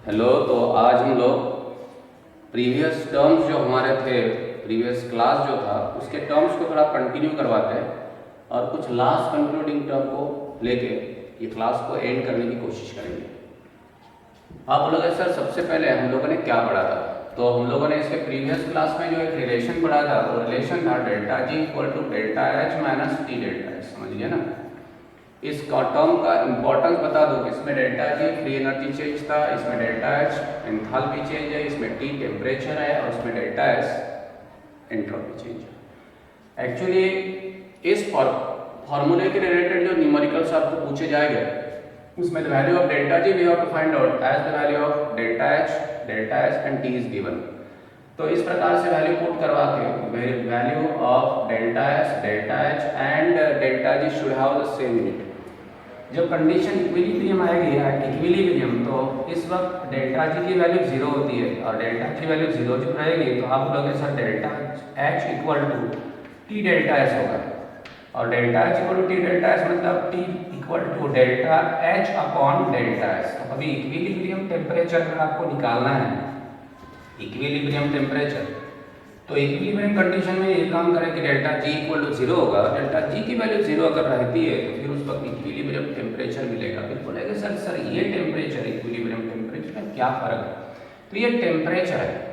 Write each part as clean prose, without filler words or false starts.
Hello. तो आज हम लोग प्रीवियस टर्म्स जो हमारे थे, प्रीवियस क्लास जो था उसके टर्म्स को थोड़ा कंटिन्यू करवाते हैं और कुछ लास्ट कंक्लूडिंग टर्म को लेके ये क्लास को एंड करने की कोशिश करेंगे। आप बोलोगे सर सबसे पहले हम लोगों ने क्या पढ़ा था? तो हम लोगों ने इसके प्रीवियस क्लास में जो एक रिलेशन पढ़ा था वो रिलेशन था delta G equal to delta H minus T delta H. समझिए ना, इस टर्म का इंपॉर्टेंस बता दो। इसमें delta G free energy change था, इसमें डेल्टा एच एंथैल्पी चेंज है, इसमें टी टेम्परेचर है और इसमें डेल्टा एस एंट्रोपी चेंज है। एक्चुअली इस फॉर्मूले के रिलेटेड जो न्यूमेरिकल्स आपको पूछे जाएंगे उसमें the value of delta G we have to find out as the value of delta H, delta S and T is given. तो इस प्रकार से वैल्यू पुट करवा के value of delta S, delta H and delta G should have the same unit. जब condition equilibrium आएगी equilibrium, तो इस वक्त डेल्टा जी की वैल्यू 0 होती है और डेल्टा की वैल्यू 0 जब रहेगी तो आप बोलोगे sir delta H equal to T delta S होगा। और delta H equal to T delta S मतलब T equal to delta H upon delta S. तो अभी इक्विलिब्रियम टेम्परेचर अगर आपको निकालना है, इक्विलिब्रियम टेम्परेचर, तो इक्विलिब्रियम कंडीशन में ये काम करें कि डेल्टा जी इक्वल टू 0 होगा। डेल्टा जी की वैल्यू 0 अगर रहती है तो फिर उस वक्त इक्विलिब्रियम टेम्परेचर मिलेगा। फिर बोलेगा सर ये टेम्परेचर इक्विलिब्रियम टेम्परेचर में क्या फर्क है? तो ये टेम्परेचर है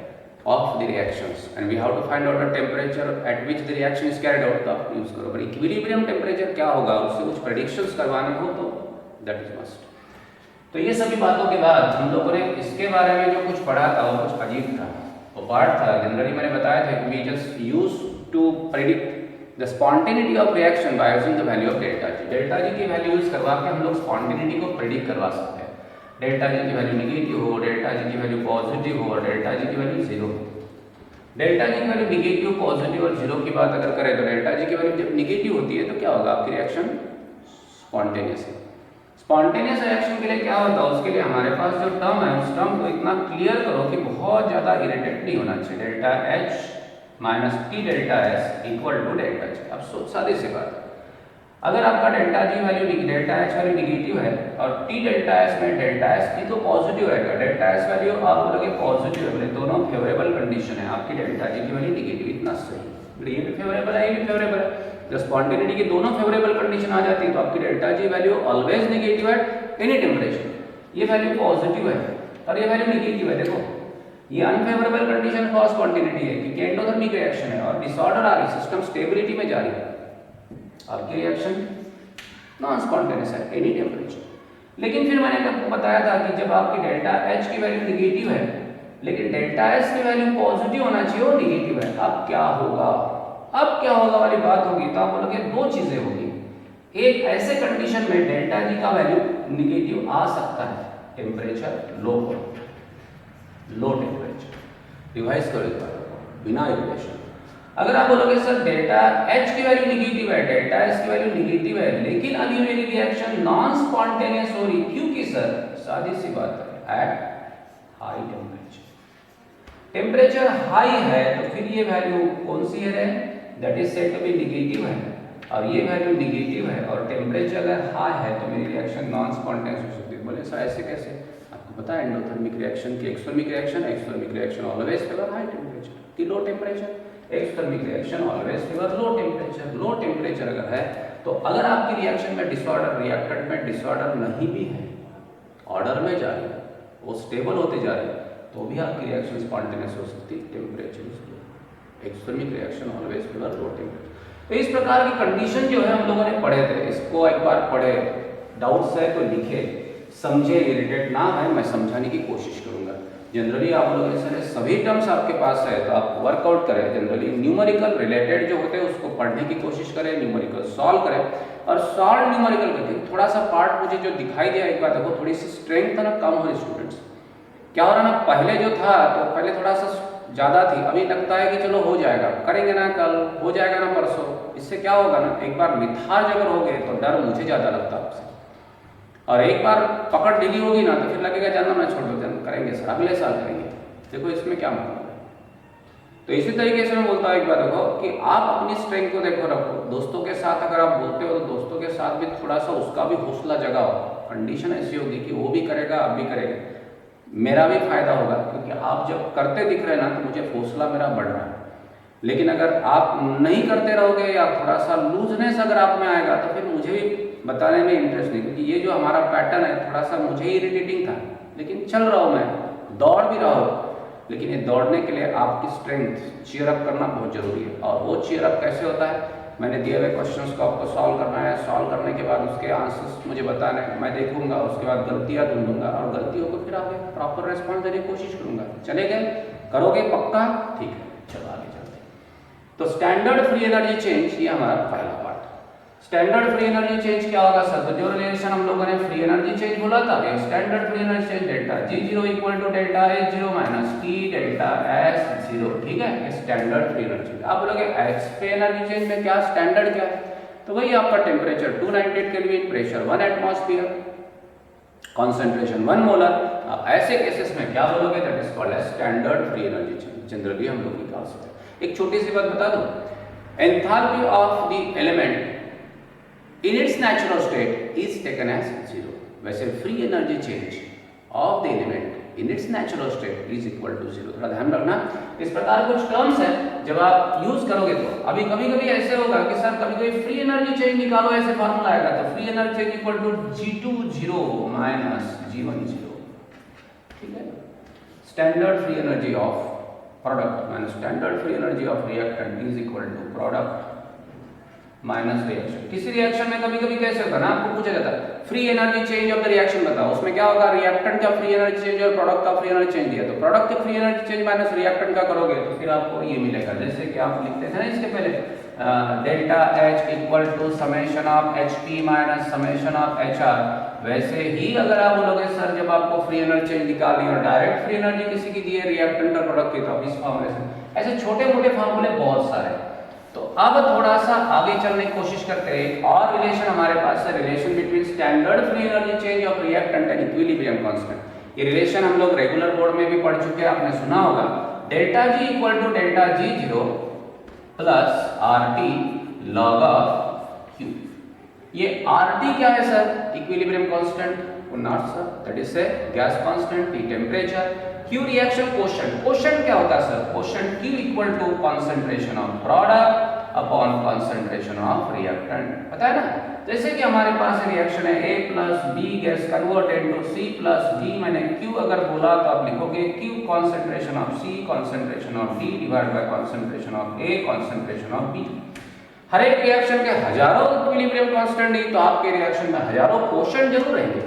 of the reactions and we have to find out the temperature at which the reaction is carried out. तो यूज करो, पर इक्विलिब्रियम टेम्परेचर क्या होगा उससे कुछ प्रेडिक्शंस करवाने हो तो दैट इज मस्ट। तो ये सभी बातों के बाद हम लोगों ने इसके बारे में जो कुछ पढ़ा था वो कुछ अजीब था, वो पार्ट था। जनरली मैंने बताया था कि we just use to predict the spontaneity of reaction by using the value of delta G. Delta G की वैल्यू यूज करवा के हम लोग स्पॉन्टेनिटी को प्रेडिक्ट करवा सकते हैं। डेल्टा जी की वैल्यू निगेटिव हो, डेल्टा जी की वैल्यू पॉजिटिव हो और डेल्टा जी की वैल्यू 0 हो। डेल्टा जी की वैल्यू निगेटिव, पॉजिटिव और 0 की बात अगर करें तो डेल्टा जी की वैल्यू जब निगेटिव होती है तो क्या होगा? आपकी रिएक्शन स्पॉन्टेनियस है। स्पॉन्टेनियस रिएक्शन के लिए क्या होता है? उसके लिए हमारे पास जो टर्म है उस टर्म को इतना क्लियर करो कि बहुत ज़्यादा इरिटेट नहीं होना चाहिए। Delta H minus T delta S equal to delta G. अब सादी सी बात है, अगर आपका delta G value, delta H value negative है और टी डेल्टा एस में डेल्टा एस की तो पॉजिटिव रहेगा, डेल्टा एस वैल्यू आप बोलोगे पॉजिटिव है, दोनों फेवरेबल कंडीशन है। आपकी डेल्टा जी की वैल्यू निगेटिव, इतना सही, ये भी फेवरेबल है, ये भी फेवरेबल है। जब स्पॉन्टेनिटी की दोनों फेवरेबल कंडीशन आ जाती है तो आपकी delta G value always negative at any temperature. ये वैल्यू पॉजिटिव है और ये वैल्यू नेगेटिव है। देखो ये अनफेवरेबल कंडीशन फॉर स्पॉन्टेनिटी है क्योंकि एंडोथर्मिक रिएक्शन है और डिसऑर्डर आ रही, सिस्टम स्टेबिलिटी में जा रही है। आपकी रिएक्शन नॉन स्पॉन्टेनियस है एनी टेम्परेचर। लेकिन फिर मैंने आपको बताया था कि जब आपकी डेल्टा एच की वैल्यू निगेटिव है लेकिन डेल्टा एस की वैल्यू पॉजिटिव होना चाहिए, वो निगेटिव है। अब क्या होगा? अब क्या होगा वाली बात होगी। तो आप बोलोगे दो चीजें होगी। एक, ऐसे कंडीशन में डेल्टा जी का वैल्यू निगेटिव आ सकता है, टेम्परेचर लो हो, लो टेम्परेचर। रिवाइज करो एक बार बिना इक्वेशन। अगर आप बोलोगे सर डेल्टा एच की वैल्यू निगेटिव है, डेल्टा एस की वैल्यू निगेटिव है, लेकिन अभी मेरी रिएक्शन नॉन स्पॉन्टेनियस हो रही, क्योंकि सर सादी सी बात है, at high temperature. Temperature high है तो फिर ये वैल्यू कौन सी है? That is said to be negative है और ये वैल्यू निगेटिव है और टेम्परेचर अगर हाई है तो मेरी रिएक्शन नॉन स्पॉन्टेनियस हो सकती है। बोले सर ऐसे कैसे? आपको पता है एंडोथर्मिक रिएक्शन की exothermic reaction always favour high temperature की low temperature, exothermic reaction always favour low temperature. Low temperature अगर है तो अगर आपकी रिएक्शन में डिसऑर्डर, रिएक्टेंट में डिसऑर्डर नहीं भी है, ऑर्डर में जा रही है, वो स्टेबल होते जा रहे हैं, तो भी आपकी रिएक्शन स्पॉन्टेनियस हो सकती है। Temperature exothermic reaction always favour low temperature. तो इस प्रकार की कंडीशन जो है हम लोगों ने पढ़े थे, इसको एक बार पढ़े, डाउट्स है तो लिखे, समझे, इरिटेट ना है, मैं समझाने की कोशिश करूंगा। जनरली आप लोग सर सभी टर्म्स आपके पास है तो आप वर्कआउट करें। जनरली न्यूमेरिकल रिलेटेड जो होते हैं उसको पढ़ने की कोशिश करें, न्यूमेरिकल सॉल्व करें और सॉल्व न्यूमेरिकल करके थोड़ा सा पार्ट मुझे जो दिखाई दिया एक बार देखो, थोड़ी सी स्ट्रेंथ ना कम हो स्टूडेंट्स। क्या हो रहा ना, पहले जो था तो पहले थोड़ा सा ज़्यादा थी, अभी लगता है कि चलो हो जाएगा, करेंगे ना कल, हो जाएगा ना परसों। इससे क्या होगा ना, एक बार मिथाज अगर हो गए तो डर मुझे ज़्यादा लगता है आपसे, और एक बार पकड़ ढीली होगी ना तो फिर लगेगा जाना ना, छोड़ दो, करेंगे सर अगले साल करेंगे। देखो इसमें क्या मतलब है। तो इसी तरीके से मैं बोलता हूँ एक बार देखो कि आप अपनी स्ट्रेंथ को देखो रखो। दोस्तों के साथ अगर आप बोलते हो तो दोस्तों के साथ भी थोड़ा सा उसका भी हौसला जगाओ। कंडीशन ऐसी होगी कि वो भी करेगा, आप भी करेंगे, मेरा भी फायदा होगा, क्योंकि आप जब करते दिख रहे हैं ना तो मुझे हौसला मेरा बढ़ रहा है। लेकिन अगर आप नहीं करते रहोगे या थोड़ा सा लूजनेस अगर आप में आएगा तो फिर मुझे भी बताने में इंटरेस्ट नहीं, क्योंकि ये जो हमारा पैटर्न है थोड़ा सा मुझे इरिटेटिंग था, लेकिन चल रहा हूँ मैं, दौड़ भी रहा हूँ। लेकिन ये दौड़ने के लिए आपकी स्ट्रेंथ चीयर अप करना बहुत जरूरी है। और वो चीयर अप कैसे होता है, मैंने दिए हुए क्वेश्चंस को आपको सॉल्व करना है, सॉल्व करने के बाद उसके आंसर्स मुझे बताने हैं, मैं देखूंगा, उसके बाद गलतियां ढूंढूंगा और गलतियों को फिर आगे प्रॉपर रेस्पॉन्स देने की कोशिश करूंगा। चले गए, करोगे पक्का? ठीक है, चलो आगे चलते हैं। तो स्टैंडर्ड फ्री एनर्जी चेंज, ये हमारा पहला part. Standard free energy change क्या होगा सर? तो जो रिलेशन हम लोगों ने फ्री एनर्जी चेंज बोला था, standard free energy change delta G0 equal to delta H0 minus T delta S0, ठीक है, ये स्टैंडर्ड फ्री एनर्जी। आप बोलोगे H फ्री एनर्जी चेंज में क्या स्टैंडर्ड क्या है? तो वही आपका temperature 298 kelvin, pressure 1 atmosphere, concentration 1 molar. अब ऐसे केसेस में क्या बोलोगे? That is called as standard free energy change. Generally हम लोग निकाल सकते हैं। एक छोटी सी बात बता दूं, enthalpy of the element in its natural state is taken as 0. वैसे free energy change of the element in its natural state is equal to 0। थोड़ा ध्यान रखना, इस प्रकार कुछ टर्म्स है जब आप यूज करोगे तो अभी कभी कभी ऐसे होगा कि सर कभी कभी फ्री एनर्जी चेंज निकालो, ऐसे फार्मूला आएगा, तो free energy change equal to G20 minus G10, ठीक है। Standard free energy of product minus standard free energy of reactant is equal to product minus reaction. किसी रिएक्शन में कभी कभी कैसे होता है ना, आपको पूछा जाता है free energy change of the reaction बताओ, उसमें क्या होगा? रिएक्टेंट का फ्री एनर्जी चेंज और प्रोडक्ट का फ्री एनर्जी चेंज दिया, तो प्रोडक्ट का free energy change minus reactant का करोगे तो फिर आपको ये मिलेगा, जैसे कि आप लिखते थे ना इसके पहले delta H equal to summation of HP minus summation of HR। वैसे ही अगर आप बोलोगे सर जब आपको फ्री एनर्जी चेंज निकालनी और डायरेक्ट फ्री एनर्जी किसी की दी है रिएक्टेंट और प्रोडक्ट की, तो आप इस फॉर्मूले से, ऐसे छोटे मोटे फॉर्मूले बहुत सारे। तो अब थोड़ा सा आगे चलने की कोशिश करते हैं। और रिलेशन हमारे पास है, relation between standard free energy change of reactant and equilibrium constant. ये रिलेशन हम लोग रेगुलर बोर्ड में भी पढ़ चुके हैं, आपने सुना होगा, delta G equal to delta G0 plus RT log of Q। ये RT क्या है sir? Equilibrium constant, not sir, that is से gas constant, T temperature, Q reaction quotient. Quotient क्या होता है sir? Quotient Q equal to concentration of product upon concentration of reactant, पता है ना। जैसे कि हमारे पास रिएक्शन है A plus B gas converted to C plus D, मैंने Q अगर बोला तो आप लिखोगे Q concentration of C concentration of D divide by concentration of A concentration of B। हर एक रिएक्शन के हजारों इक्विलिब्रियम कांस्टेंट है, तो आपके रिएक्शन में हजारों कोशेंट जरूर रहेंगे।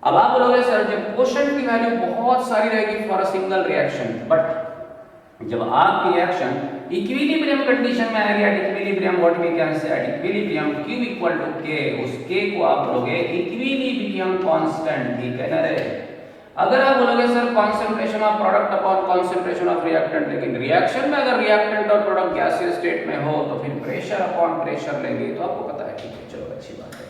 अब आप बोलोगे सर जब कोशेंट की वैल्यू बहुत सारी रहेगी for a single reaction, but जब आपकी रिएक्शन इक्विलिब्रियम कंडीशन में आएगी, at equilibrium what we can say, at equilibrium Q equal to K, उस K को आप बोलोगे इक्विलिब्रियम कांस्टेंट, ठीक है ना रे। अगर आप बोलोगे sir concentration of product upon concentration of reactant, लेकिन रिएक्शन में अगर रिएक्टेंट और प्रोडक्ट गैसीय स्टेट में हो तो फिर प्रेशर अपॉन प्रेशर लेंगे, तो आपको पता है, ठीक है, चलो अच्छी बात है।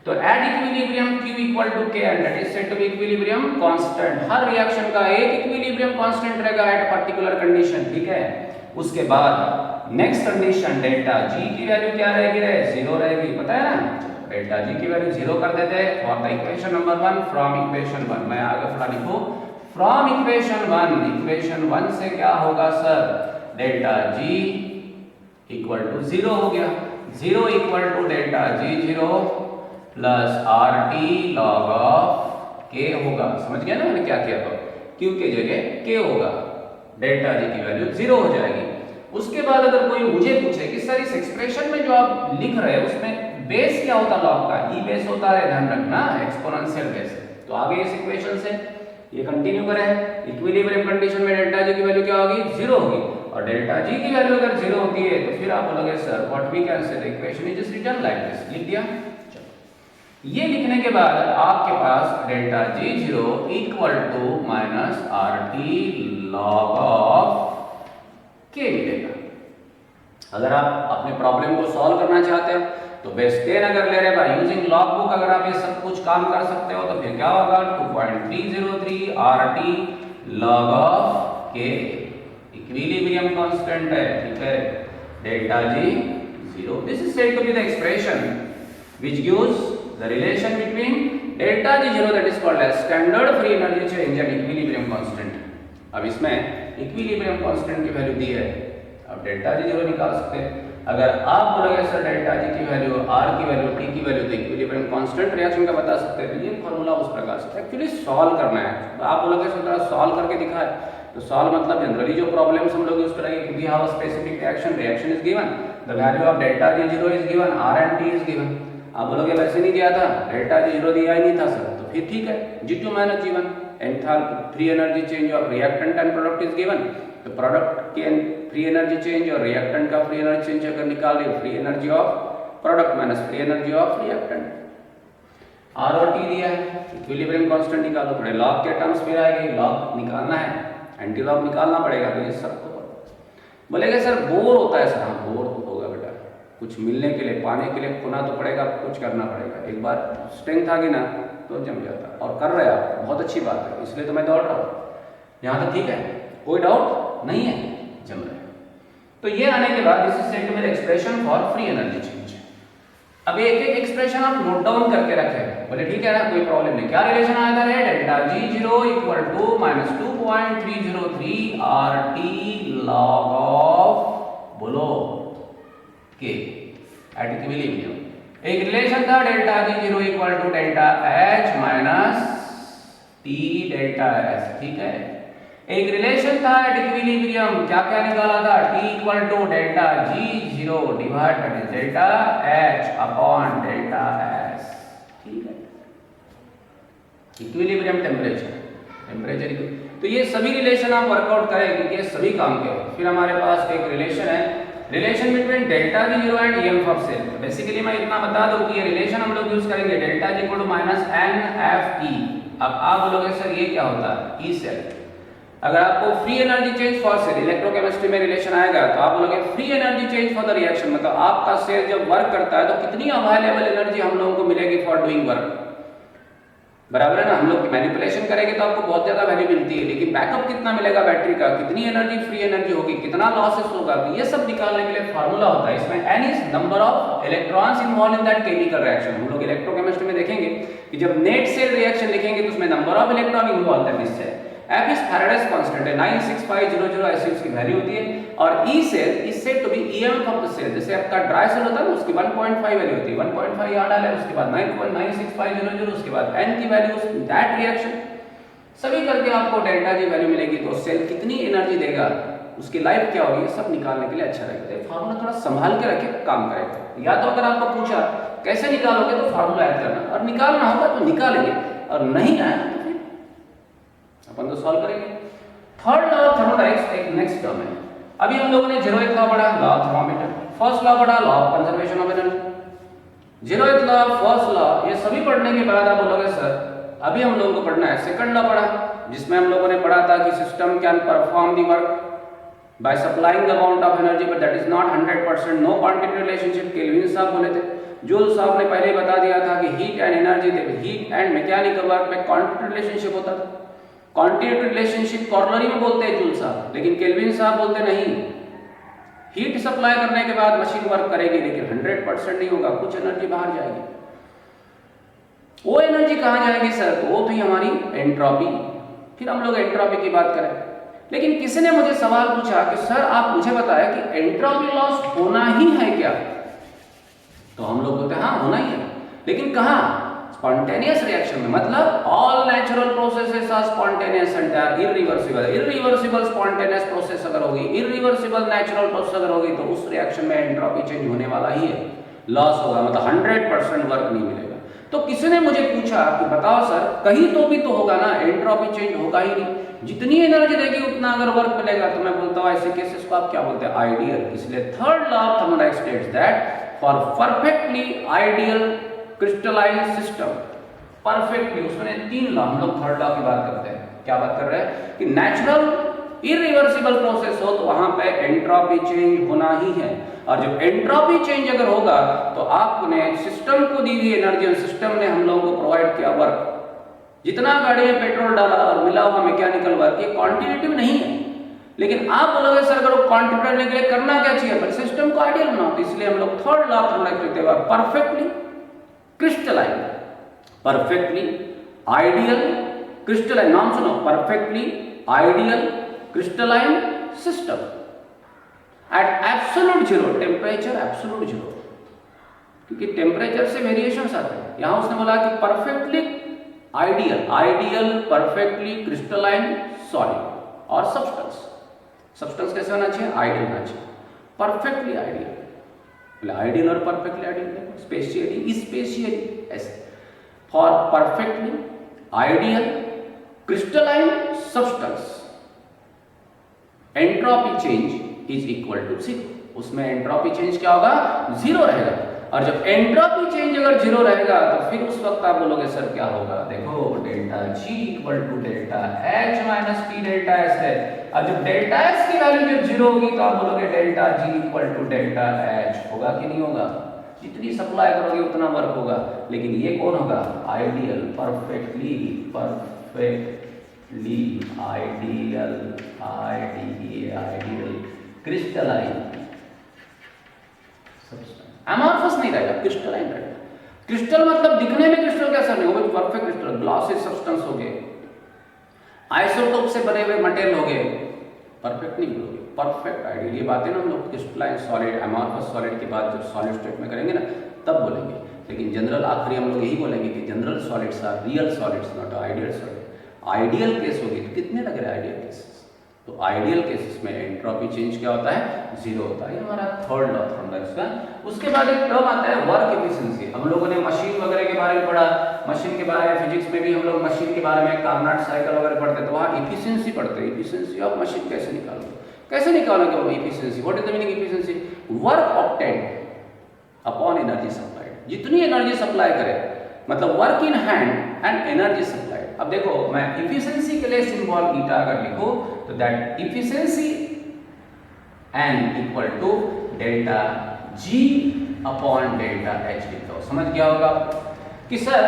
तो at equilibrium Q equal to K and that is said to be equilibrium constant. हर रिएक्शन का एक इक्विलिब्रियम कांस्टेंट रहेगा एट पर्टिकुलर कंडीशन, ठीक है। उसके बाद नेक्स्ट कंडीशन डेल्टा G की वैल्यू क्या रहेगी रे? 0 रहेगी, पता है ना। डेल्टा G की वैल्यू 0 कर देते हैं for the equation number 1 from equation 1। मैं आगे थोड़ा लिखूं, फ्रॉम इक्वेशन 1, इक्वेशन 1 से क्या होगा sir? Delta G equal to 0 हो गया, 0 equal to delta G0 plus RT log of K होगा। समझ गया ना मैंने क्या किया? तो Q के जगह K होगा, डेल्टा G की वैल्यू 0 हो जाएगी। उसके बाद अगर कोई मुझे पूछे कि सर इस एक्सप्रेशन में जो आप लिख रहे हैं उसमें बेस क्या होता है लॉग का? E बेस होता है, ध्यान रखना, एक्सपोनेंशियल बेस। तो आगे इस इक्वेशन से ये कंटिन्यू करें, इक्विलिब्रियम कंडीशन में डेल्टा G की वैल्यू क्या होगी? 0 होगी, और डेल्टा G की वैल्यू अगर 0 होती है तो फिर आप बोलोगे sir what we can say, the equation is written like this. लिख दिया। ये लिखने के बाद आपके पास delta G0 equal to minus RT log of K मिलेगा। अगर आप अपने प्रॉब्लम को सॉल्व करना चाहते हो तो बेस 10 अगर ले रहे हैं यूजिंग लॉग बुक, अगर आप ये सब कुछ काम कर सकते हो तो फिर क्या होगा? 2.303 RT log of K, equilibrium constant है, ठीक है, delta G0। This is said to be the expression which gives the relation between delta G zero that is called as standard free energy change at equilibrium constant. अब इसमें equilibrium constant की value दी है, अब delta G zero निकाल सकते हैं। अगर आप बोलोगे सर डेल्टा जी की वैल्यू, आर की वैल्यू, टी की वैल्यू, तो इक्विलिब्रियम कांस्टेंट रिएक्शन का बता सकते हैं। तो ये फॉर्मूला उस प्रकार से एक्चुअली सॉल्व करना है। आप बोलोगे सर थोड़ा सॉल्व करके दिखाए, तो सॉल्व मतलब जनरली जो प्रॉब्लम्स हम लोग यूज करेंगे, क्योंकि how specific reaction is given, the value of delta G zero is given, R and T is given. आप बोलोगे वैसे नहीं दिया था, डेल्टा जी जीरो दिया ही नहीं था सर, तो फिर ठीक है, G2 minus G1 enthalpy free energy change of reactant and product is given. तो प्रोडक्ट के फ्री एनर्जी चेंज और रिएक्टेंट का फ्री एनर्जी चेंज अगर निकाल रहे, free energy of product minus free energy of reactant, R और T दिया है, इक्विलिब्रियम कांस्टेंट निकालो, थोड़े लॉग के टर्म्स में आएंगे, लॉग निकालना है, एंटी लॉग निकालना पड़ेगा। तो ये सब बोलेगा सर बोर होता है सर, हाँ बोर होगा बेटा, कुछ मिलने के लिए, पाने के लिए खोना तो पड़ेगा, कुछ करना पड़ेगा। एक बार स्ट्रेंथ आ गई ना तो जम जाता, और कर रहे आप, बहुत अच्छी बात है, इसलिए तो मैं दौड़ रहा हूँ। यहाँ तक ठीक है, कोई डाउट नहीं है, जम रहे। तो ये आने के बाद this is said to be the expression for free energy change. अब एक एक एक्सप्रेशन आप नोट डाउन करके रखें, बोले ठीक है ना, कोई प्रॉब्लम नहीं। क्या रिलेशन आया था, delta G zero equal to minus 2.303 R T log of बोलो के एट इक्विलिब्रियम। एक रिलेशन था delta G zero equal to delta H minus T delta S, ठीक है। एक रिलेशन था एट इक्विलिब्रियम, क्या क्या निकाला था, T equal to delta G zero divide by delta H upon delta S, ठीक है। इक्विलिब्रियम टेम्परेचर तो ये सभी रिलेशन आप वर्कआउट करें, क्योंकि ये सभी काम के। फिर हमारे पास एक रिलेशन है, relation between delta G zero and EMF of cell. Basically मैं इतना बता दूं कि ये रिलेशन हम लोग यूज करेंगे delta G equal to minus n F E. अब आप बोलोगे सर ये क्या होता है, ई सेल। अगर आपको free energy change for cell electrochemistry में रिलेशन आएगा, तो आप बोलोगे free energy change for the reaction, मतलब आपका सेल जब वर्क करता है तो कितनी अवेलेबल एनर्जी हम लोगों को मिलेगी फॉर डूइंग वर्क, बराबर है ना। हम लोग मैनिपुलेशन करेंगे तो आपको बहुत ज्यादा वैल्यू मिलती है, लेकिन बैकअप कितना मिलेगा बैटरी का, कितनी एनर्जी फ्री एनर्जी होगी, कितना लॉसेस होगा, तो ये सब निकालने के लिए फार्मूला होता है। इसमें n is number of electrons involve in that chemical reaction. हम लोग इलेक्ट्रोकेमिस्ट्री में देखेंगे कि जब नेट सेल रिएक्शन लिखेंगे तो उसमें नंबर ऑफ इलेक्ट्रॉन इन्वॉल्व है इससे। F इज फैराडेज कांस्टेंट है, 96500 ऐसी उसकी वैल्यू होती है। और E cell is said to be EMF of the cell, जैसे आपका ड्राई सेल होता है ना, उसकी 1.5 वैल्यू होती है, 1.5 यहाँ डाले, उसके बाद 9.96500, उसके बाद n की वैल्यू दैट रिएक्शन सभी करके आपको डेल्टा जी वैल्यू मिलेगी। तो सेल कितनी एनर्जी देगा, उसकी लाइफ क्या होगी, सब निकालने के लिए अच्छा रहेगा। तो फार्मूला थोड़ा संभाल के रखे, काम करेगा। या तो अगर आपको पूछा कैसे निकालोगे तो फार्मूला ऐड करना, और निकालना होगा तो निकालेंगे, और नहीं आया तो फिर अपन तो सॉल्व करेंगे। थर्ड लॉ ऑफ थर्मोडायनेमिक्स एक नेक्स्ट टर्म है। अभी हम लोगों ने जीरोथ लॉ पढ़ा, law of thermometer, first law पढ़ा, law of conservation of energy. Zeroth law, first law, ये सभी पढ़ने के बाद आप बोलोगे सर अभी हम लोगों को पढ़ना है सेकंड लॉ पढ़ा, जिसमें हम लोगों ने पढ़ा था कि system can perform the work by supplying the amount of energy but that is not 100%, no quantity relationship. Kelvin साहब बोले थे, जूल साहब ने पहले बता दिया था कि heat and energy, heat and mechanical work में क्वांटिटी रिलेशनशिप होता था। क्वांटिटी रिलेशनशिप कॉर्नरी में बोलते हैं जूल साहब, लेकिन केल्विन साहब बोलते नहीं, हीट सप्लाई करने के बाद मशीन वर्क करेगी, लेकिन 100% नहीं होगा, कुछ एनर्जी बाहर जाएगी। वो एनर्जी कहाँ जाएगी सर, तो वो थी हमारी एंट्रोपी। फिर हम लोग एंट्रोपी की बात करें, लेकिन किसी ने मुझे सवाल पूछा कि सर आप मुझे बताया कि एंट्रोपी लॉस होना ही है क्या, तो हम लोग बोलते हैं हाँ होना ही है, लेकिन कहाँ, स्पॉन्टेनियस रिएक्शन में। मतलब all natural processes are spontaneous and they are irreversible. Irreversible spontaneous process अगर होगी, इररिवर्सिबल नेचुरल प्रोसेस अगर होगी, तो उस रिएक्शन में एंट्रोपी चेंज होने वाला ही है, लॉस होगा, मतलब 100% वर्क नहीं मिलेगा। तो किसी ने मुझे पूछा कि बताओ सर कहीं तो भी तो होगा ना, एंट्रोपी चेंज होगा ही नहीं, जितनी एनर्जी देगी उतना अगर वर्क मिलेगा। तो मैं बोलता हूँ ऐसे केसेस को आप क्या बोलते हैं, आइडियल। इसलिए third law of thermodynamics states that for perfectly ideal crystalline system, perfectly, उसमें तीन लॉ, हम लोग थर्ड लॉ की बात करते हैं। क्या बात कर रहे हैं कि नेचुरल इरिवर्सिबल प्रोसेस हो तो वहां पे एंट्रोपी चेंज होना ही है। और जब एंट्रोपी चेंज अगर होगा तो आपने सिस्टम को दी हुई एनर्जी और सिस्टम ने हम लोगों को प्रोवाइड किया वर्क, जितना गाड़ी में पेट्रोल डाला और मिला हुआ मैकेनिकल वर्क, ये क्वांटिटेटिव नहीं है। लेकिन आप बोलोगे सर अगर वो क्वांटिटेटिव के लिए करना क्या चाहिए, पर सिस्टम को आइडियल बनाओ। तो इसलिए हम लोग थर्ड लॉ थर्मोडायनेमिक्स कहते हैं perfectly crystalline, perfectly ideal crystalline, नाम सुनो, perfectly ideal crystalline system at absolute zero, temperature absolute zero, क्योंकि टेम्परेचर से वेरिएशंस आते हैं। यहां उसने बोला कि perfectly ideal perfectly crystalline solid और सब्सटेंस कैसे होना चाहिए? आइडियल होना चाहिए, परफेक्टली आइडियल। आइडियल और परफेक्टली आइडियल, स्पेशियली ऐसे। For perfectly ideal crystalline substance entropy change is equal to 0। उसमें एंट्रोपी चेंज क्या होगा? 0 रहेगा। और जब एंट्रोपी चेंज अगर 0 रहेगा तो फिर उस वक्त आप बोलोगे सर क्या होगा? देखो delta G equal to delta H minus T delta S है। अब जब डेल्टा S की वैल्यू जब 0 होगी तो आप बोलोगे delta G equal to delta H। होगा कि नहीं होगा? जितनी सप्लाई करोगे उतना वर्क होगा। लेकिन ये कौन होगा? Ideal perfectly ideal crystalline substance. Amorphous नहीं रहेगा, क्रिस्टलाइन रहेगा। क्रिस्टल मतलब दिखने में क्रिस्टल कैसा नहीं, वो भी परफेक्ट क्रिस्टल, ग्लासी सब्सटेंस हो गए, आइसोटोप से बने हुए मटेरियल हो गए, परफेक्ट नहीं बोलोगे, परफेक्ट आइडियल। ये बातें ना हम लोग क्रिस्टलाइन सॉलिड एमॉर्फस सॉलिड की बात जब सॉलिड स्टेट में करेंगे ना तब बोलेंगे। लेकिन जनरल आखिरी हम लोग यही बोलेंगे कि general solids are real solids not ideal solid. Ideal case होगी तो कितने लग रहे हैं आइडियल केसेस? तो आइडियल केसेस में एंट्रोपी चेंज क्या होता है? 0 होता है। ये हमारा थर्ड लॉ था इसका। उसके बाद एक टर्म आता है वर्क एफिशिएंसी। हम लोगों ने मशीन वगैरह के बारे में पढ़ा, मशीन के बारे में फिजिक्स में भी हम लोग मशीन के बारे में कार्नोट साइकिल वगैरह पढ़ते, तो वहाँ एफिशिएंसी पढ़ते हैं। एफिशिएंसी ऑफ मशीन कैसे निकालोगे वो efficiency? What is the meaning efficiency? Work obtained upon energy supplied. जितनी एनर्जी सप्लाई करे, मतलब work in hand and energy supplied. अब देखो मैं एफिशिएंसी के लिए सिंबल ईटा अगर लिखूं तो that efficiency n equal to delta G upon delta H लिखता हूं। समझ गया होगा कि sir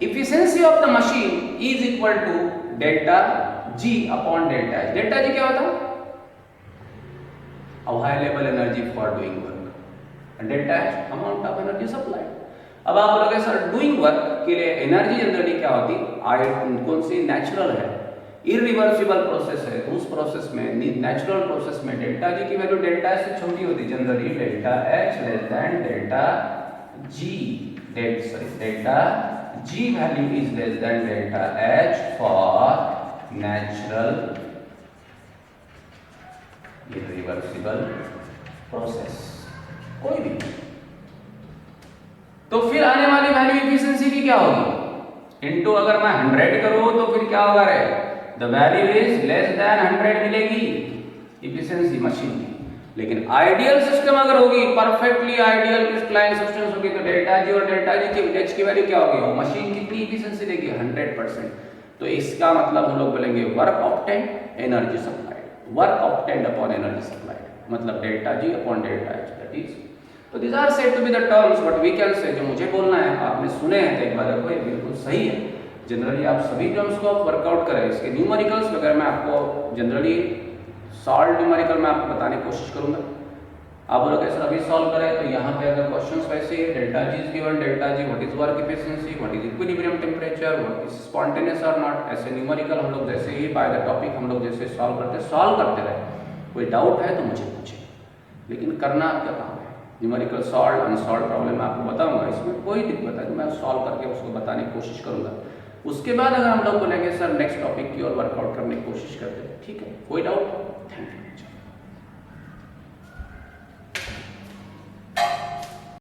efficiency of the machine is equal to delta G upon delta H। Delta G क्या होता है? Available energy for doing work, delta H amount of energy supplied. अब आप बोलोगे सर डूइंग वर्क के लिए एनर्जी जनरली क्या होती? कौन सी? नेचुरल है, इरिवर्सिबल प्रोसेस है। तो उस प्रोसेस में, नेचुरल प्रोसेस में डेल्टा G की वैल्यू डेल्टा S से छोटी होती है generally. Delta H less than delta G, delta G value is less than delta H for natural irreversible process कोई भी। तो फिर आने वाली वैल्यू एफिशिएंसी की क्या होगी? इनटू अगर मैं 100 करूं तो फिर क्या होगा रे? The value is less than 100 मिलेगी एफिशिएंसी मशीन की। लेकिन आइडियल सिस्टम अगर होगी, परफेक्टली आइडियल क्रिस्टलाइन सब्सटेंस होगी, तो डेल्टा G और डेल्टा H की वैल्यू क्या होगी? वो मशीन कितनी एफिशिएंसी देगी? 100%। तो इसका मतलब हम लोग बोलेंगे work obtained energy supplied, work obtained upon energy supplied, मतलब delta G upon delta H। That is, तो these are said to be the terms what we can say। जो मुझे बोलना है आपने सुने हैं तो एक बार देखो, ये बिल्कुल सही है। जनरली आप सभी टर्म्स को आप वर्कआउट करें। इसके न्यूमेरिकल्स वगैरह मैं आपको जनरली सॉल्व न्यूमेरिकल में आपको बताने की कोशिश करूंगा। आप बोलोगे सर अभी सॉल्व करें, तो यहाँ पे अगर क्वेश्चंस वैसे ही delta G is given, delta G what is work efficiency, what is equilibrium temperature, what is spontaneous और नॉट, ऐसे न्यूमेरिकल हम लोग जैसे ही बाय द टॉपिक हम लोग जैसे सॉल्व करते रहे। कोई डाउट है तो मुझे पूछे, लेकिन करना आपका काम है। न्यूमेरिकल सॉल्व अनसॉल्व प्रॉब्लम मैं आपको बताऊंगा, इसमें कोई दिक्कत है तो मैं सॉल्व करके उसको बताने की कोशिश करूंगा। उसके बाद अगर हम लोग बोलेंगे सर नेक्स्ट टॉपिक की ओर वर्कआउट करने की कोशिश करते हैं, ठीक है, कोई डाउट? Thank you.